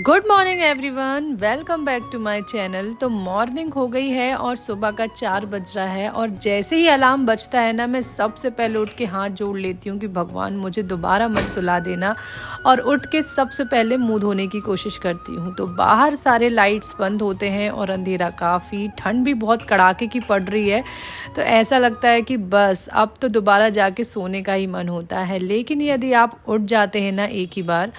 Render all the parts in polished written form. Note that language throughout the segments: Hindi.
Good morning everyone, welcome back to my channel. तो मॉर्निंग हो गई है और सुबह का 4 बज रहा है और जैसे ही अलार्म बजता है ना, मैं सबसे पहले उठ के हाथ जोड़ लेती हूँ कि भगवान मुझे दोबारा मत सुला देना। और उठ के सबसे पहले मुंह धोने की कोशिश करती हूँ। तो बाहर सारे लाइट्स बंद होते हैं और अंधेरा काफ़ी, ठंड भी बहुत कड़ाके की पड़ रही है। तो ऐसा लगता है कि बस अब तो दोबारा जाके सोने का ही मन होता है। लेकिन यदि आप उठ जाते हैं ना एक ही बार,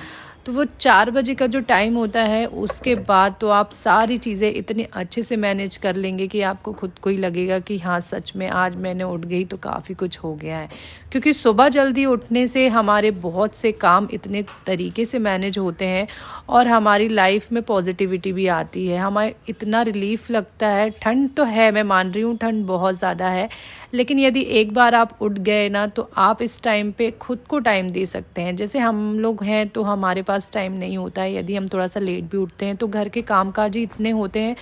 तो वो 4 बजे का जो टाइम होता है उसके बाद तो आप सारी चीज़ें इतने अच्छे से मैनेज कर लेंगे कि आपको खुद को ही लगेगा कि हाँ, सच में आज मैंने उठ गई तो काफ़ी कुछ हो गया है। क्योंकि सुबह जल्दी उठने से हमारे बहुत से काम इतने तरीके से मैनेज होते हैं और हमारी लाइफ में पॉजिटिविटी भी आती है। हमें इतना रिलीफ लगता है। ठंड तो है, मैं मान रही हूँ ठंड बहुत ज़्यादा है, लेकिन यदि एक बार आप उठ गए ना तो आप इस टाइम पे खुद को टाइम दे सकते हैं। जैसे हम लोग हैं तो हमारे पास टाइम नहीं होता है, यदि हम थोड़ा सा लेट भी उठते हैं तो घर के कामकाज ही इतने होते हैं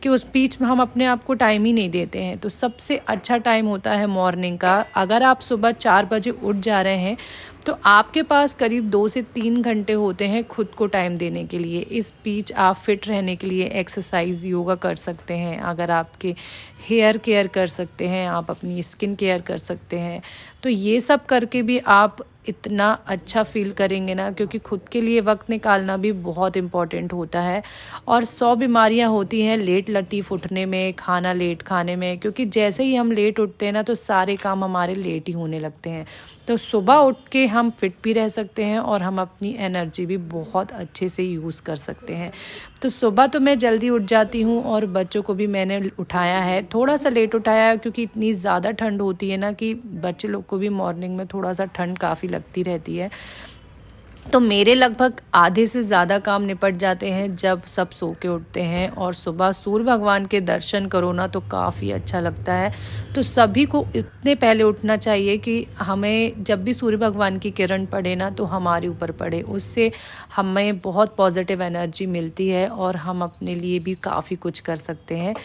कि उस बीच में हम अपने आप को टाइम ही नहीं देते हैं। तो सबसे अच्छा टाइम होता है मॉर्निंग का। अगर आप सुबह 4 बजे उठ जा रहे हैं तो आपके पास करीब 2 से 3 घंटे होते हैं खुद को टाइम देने के लिए। इस बीच आप फिट रहने के लिए एक्सरसाइज, योगा कर सकते हैं। अगर आपके हेयर केयर कर सकते हैं, आप अपनी स्किन केयर कर सकते हैं। तो ये सब करके भी आप इतना अच्छा फ़ील करेंगे ना, क्योंकि खुद के लिए वक्त निकालना भी बहुत इम्पॉर्टेंट होता है। और 100 बीमारियां होती हैं लेट लतीफ़ उठने में, खाना लेट खाने में। क्योंकि जैसे ही हम लेट उठते हैं ना तो सारे काम हमारे लेट ही होने लगते हैं। तो सुबह उठ के हम फिट भी रह सकते हैं और हम अपनी एनर्जी भी बहुत अच्छे से यूज़ कर सकते हैं। तो सुबह तो मैं जल्दी उठ जाती हूँ और बच्चों को भी मैंने उठाया है। थोड़ा सा लेट उठाया है क्योंकि इतनी ज़्यादा ठंड होती है ना कि बच्चे लोग को भी मॉर्निंग में थोड़ा सा ठंड काफ़ी लगती रहती है। तो मेरे लगभग आधे से ज़्यादा काम निपट जाते हैं जब सब सो के उठते हैं। और सुबह सूर्य भगवान के दर्शन करो ना तो काफ़ी अच्छा लगता है। तो सभी को इतने पहले उठना चाहिए कि हमें जब भी सूर्य भगवान की किरण पड़े ना तो हमारे ऊपर पड़े। उससे हमें बहुत पॉजिटिव एनर्जी मिलती है और हम अपने लिए भी काफ़ी कुछ कर सकते हैं।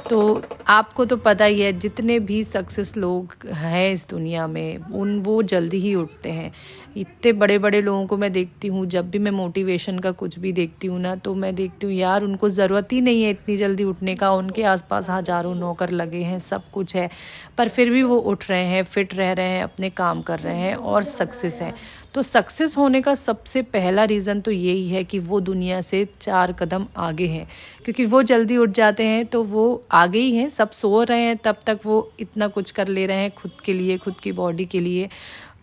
तो आपको तो पता ही है, जितने भी सक्सेस लोग हैं इस दुनिया में वो जल्दी ही उठते हैं। इतने बड़े बड़े लोगों को मैं देखती हूँ, जब भी मैं मोटिवेशन का कुछ भी देखती हूँ ना तो मैं देखती हूँ यार, उनको ज़रूरत ही नहीं है इतनी जल्दी उठने का। उनके आसपास हज़ारों नौकर लगे हैं, सब कुछ है, पर फिर भी वो उठ रहे हैं, फिट रह रहे हैं, अपने काम कर रहे हैं और सक्सेस हैं। तो सक्सेस होने का सबसे पहला रीज़न तो यही है कि वो दुनिया से 4 कदम आगे हैं। क्योंकि वो जल्दी उठ जाते हैं तो वो आगे ही हैं। सब सो रहे हैं तब तक वो इतना कुछ कर ले रहे हैं खुद के लिए, खुद की बॉडी के लिए।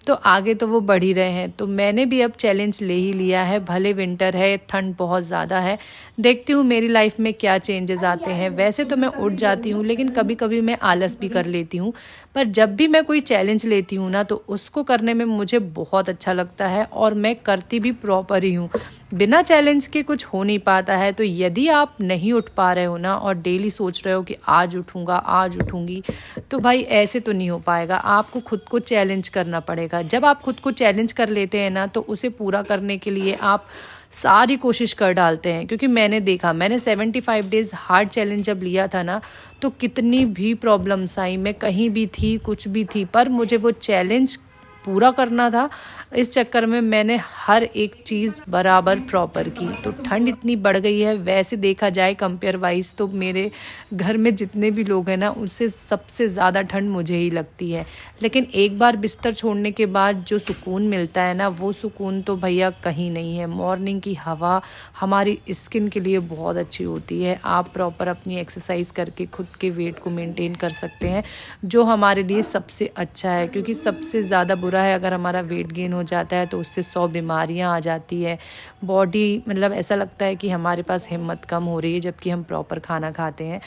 तो आगे तो वो बढ़ ही रहे हैं। तो मैंने भी अब चैलेंज ले ही लिया है। भले विंटर है, ठंड बहुत ज़्यादा है, देखती हूँ मेरी लाइफ में क्या चेंजेस आते हैं। वैसे तो मैं उठ जाती हूँ, लेकिन कभी कभी मैं आलस भी कर लेती हूँ। पर जब भी मैं कोई चैलेंज लेती हूँ ना तो उसको करने में मुझे बहुत अच्छा लगता है और मैं करती भी प्रॉपर ही हूँ। बिना चैलेंज के कुछ हो नहीं पाता है। तो यदि आप नहीं उठ पा रहे हो ना और डेली सोच रहे हो कि आज उठूँगा, आज उठूँगी, तो भाई ऐसे तो नहीं हो पाएगा। आपको खुद को चैलेंज करना पड़ेगा। जब आप खुद को चैलेंज कर लेते हैं ना तो उसे पूरा करने के लिए आप सारी कोशिश कर डालते हैं। क्योंकि मैंने देखा, मैंने 75 डेज़ हार्ड चैलेंज जब लिया था ना तो कितनी भी प्रॉब्लम्स आई, मैं कहीं भी थी, कुछ भी थी, पर मुझे वो चैलेंज पूरा करना था। इस चक्कर में मैंने हर एक चीज़ बराबर प्रॉपर की। तो ठंड इतनी बढ़ गई है, वैसे देखा जाए कंपेयर वाइज तो मेरे घर में जितने भी लोग हैं ना उससे सबसे ज़्यादा ठंड मुझे ही लगती है। लेकिन एक बार बिस्तर छोड़ने के बाद जो सुकून मिलता है ना, वो सुकून तो भैया कहीं नहीं है। मॉर्निंग की हवा हमारी स्किन के लिए बहुत अच्छी होती है। आप प्रॉपर अपनी एक्सरसाइज करके खुद के वेट को मेंटेन कर सकते हैं, जो हमारे लिए सबसे अच्छा है। क्योंकि सबसे ज़्यादा बुरा है अगर हमारा वेट गेन हो जाता है तो उससे 100 बीमारियां आ जाती है। बॉडी मतलब ऐसा लगता है कि हमारे पास हिम्मत कम हो रही है जबकि हम प्रॉपर खाना खाते हैं।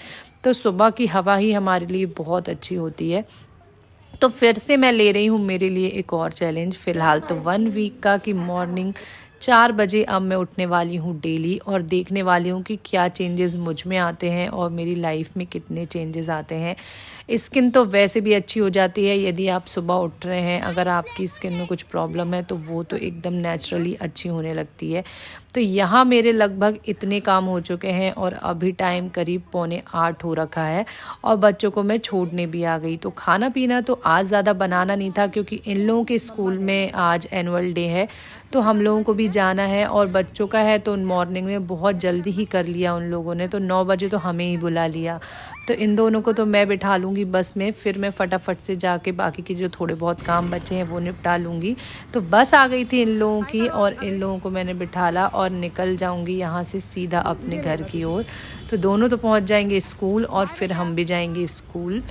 तो सुबह की हवा ही हमारे लिए बहुत अच्छी होती है। तो फिर से मैं ले रही हूँ मेरे लिए एक और चैलेंज, फ़िलहाल तो 1 वीक का, कि मॉर्निंग 4 बजे अब मैं उठने वाली हूँ डेली और देखने वाली हूँ कि क्या चेंजेस मुझ में आते हैं और मेरी लाइफ में कितने चेंजेस आते हैं। स्किन तो वैसे भी अच्छी हो जाती है यदि आप सुबह उठ रहे हैं। अगर आपकी स्किन में कुछ प्रॉब्लम है तो वो तो एकदम नेचुरली अच्छी होने लगती है। तो यहाँ मेरे लगभग इतने काम हो चुके हैं और अभी टाइम करीब 7:45 हो रखा है और बच्चों को मैं छोड़ने भी आ गई। तो खाना पीना तो आज ज़्यादा बनाना नहीं था क्योंकि इन लोगों के स्कूल में आज एनुअल डे है, तो हम लोगों को भी भी जाना है और बच्चों का है तो मॉर्निंग में बहुत जल्दी ही कर लिया उन लोगों ने, तो 9 बजे तो हमें ही बुला लिया। तो इन दोनों को तो मैं बिठा लूँगी बस में, फिर मैं फटाफट से जाके बाकी के जो थोड़े बहुत काम बचे हैं वो निपटा लूँगी। तो बस आ गई थी इन लोगों की और इन लोगों को मैंने बिठाला और निकल जाऊँगी यहाँ से सीधा अपने घर की ओर। तो दोनों तो पहुँच जाएंगे स्कूल और फिर हम भी जाएंगे स्कूल।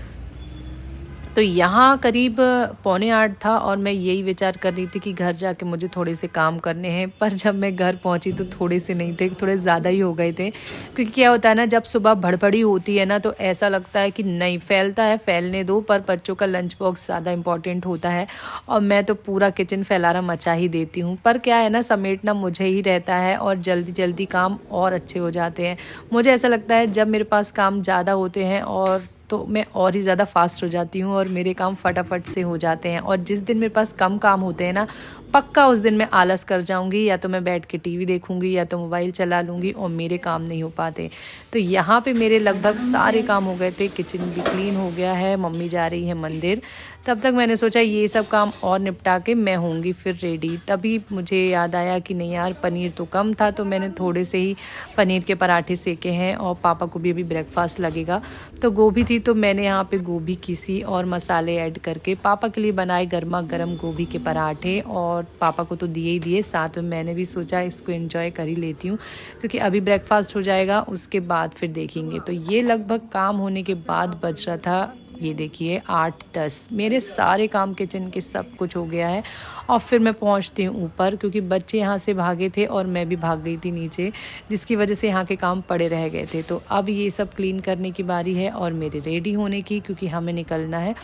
तो यहाँ करीब 7:45 था और मैं यही विचार कर रही थी कि घर जाके मुझे थोड़े से काम करने हैं, पर जब मैं घर पहुँची तो थोड़े से नहीं थे, थोड़े ज़्यादा ही हो गए थे। क्योंकि क्या होता है ना, जब सुबह भड़बड़ी होती है ना तो ऐसा लगता है कि नहीं फैलता है फैलने दो, पर बच्चों का लंच बॉक्स ज़्यादा इंपॉर्टेंट होता है और मैं तो पूरा किचन फैलाना मचा ही देती हूँ। पर क्या है ना, समेटना मुझे ही रहता है और जल्दी जल्दी काम और अच्छे हो जाते हैं। मुझे ऐसा लगता है जब मेरे पास काम ज़्यादा होते हैं और तो मैं और ही ज़्यादा फास्ट हो जाती हूँ और मेरे काम फटाफट से हो जाते हैं। और जिस दिन मेरे पास कम काम होते हैं ना, पक्का उस दिन मैं आलस कर जाऊँगी, या तो मैं बैठ के टीवी देखूँगी या तो मोबाइल चला लूँगी और मेरे काम नहीं हो पाते। तो यहाँ पे मेरे लगभग सारे काम हो गए थे, किचन भी क्लीन हो गया है, मम्मी जा रही है मंदिर। तब तक मैंने सोचा ये सब काम और निपटा के मैं होंगी फिर रेडी। तभी मुझे याद आया कि नहीं यार, पनीर तो कम था, तो मैंने थोड़े से ही पनीर के पराठे सेके हैं और पापा को भी अभी ब्रेकफास्ट लगेगा। तो गोभी थी तो मैंने यहाँ पे गोभी घिसी और मसाले ऐड करके पापा के लिए बनाए गर्मा गर्म गोभी के पराठे, और पापा को तो दिए ही दिए, साथ में मैंने भी सोचा इसको एंजॉय कर ही लेती हूँ क्योंकि अभी ब्रेकफास्ट हो जाएगा, उसके बाद फिर देखेंगे। तो ये लगभग काम होने के बाद बज रहा था, ये देखिए 8-10। मेरे सारे काम किचन के सब कुछ हो गया है और फिर मैं पहुंचती हूँ ऊपर क्योंकि बच्चे यहाँ से भागे थे और मैं भी भाग गई थी नीचे, जिसकी वजह से यहाँ के काम पड़े रह गए थे। तो अब ये सब क्लीन करने की बारी है और मेरे रेडी होने की, क्योंकि हमें निकलना है।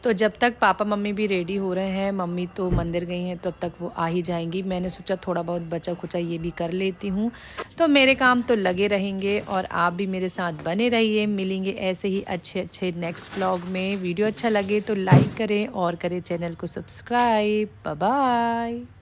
तो जब तक पापा मम्मी भी रेडी हो रहे हैं, मम्मी तो मंदिर गई हैं, तब तक वो आ ही जाएंगी। मैंने सोचा थोड़ा बहुत बचा खुचा ये भी कर लेती हूँ। तो मेरे काम तो लगे रहेंगे और आप भी मेरे साथ बने रहिए। मिलेंगे ऐसे ही अच्छे अच्छे नेक्स्ट व्लॉग में। वीडियो अच्छा लगे तो लाइक करें और करें चैनल को सब्सक्राइब। Bye bye.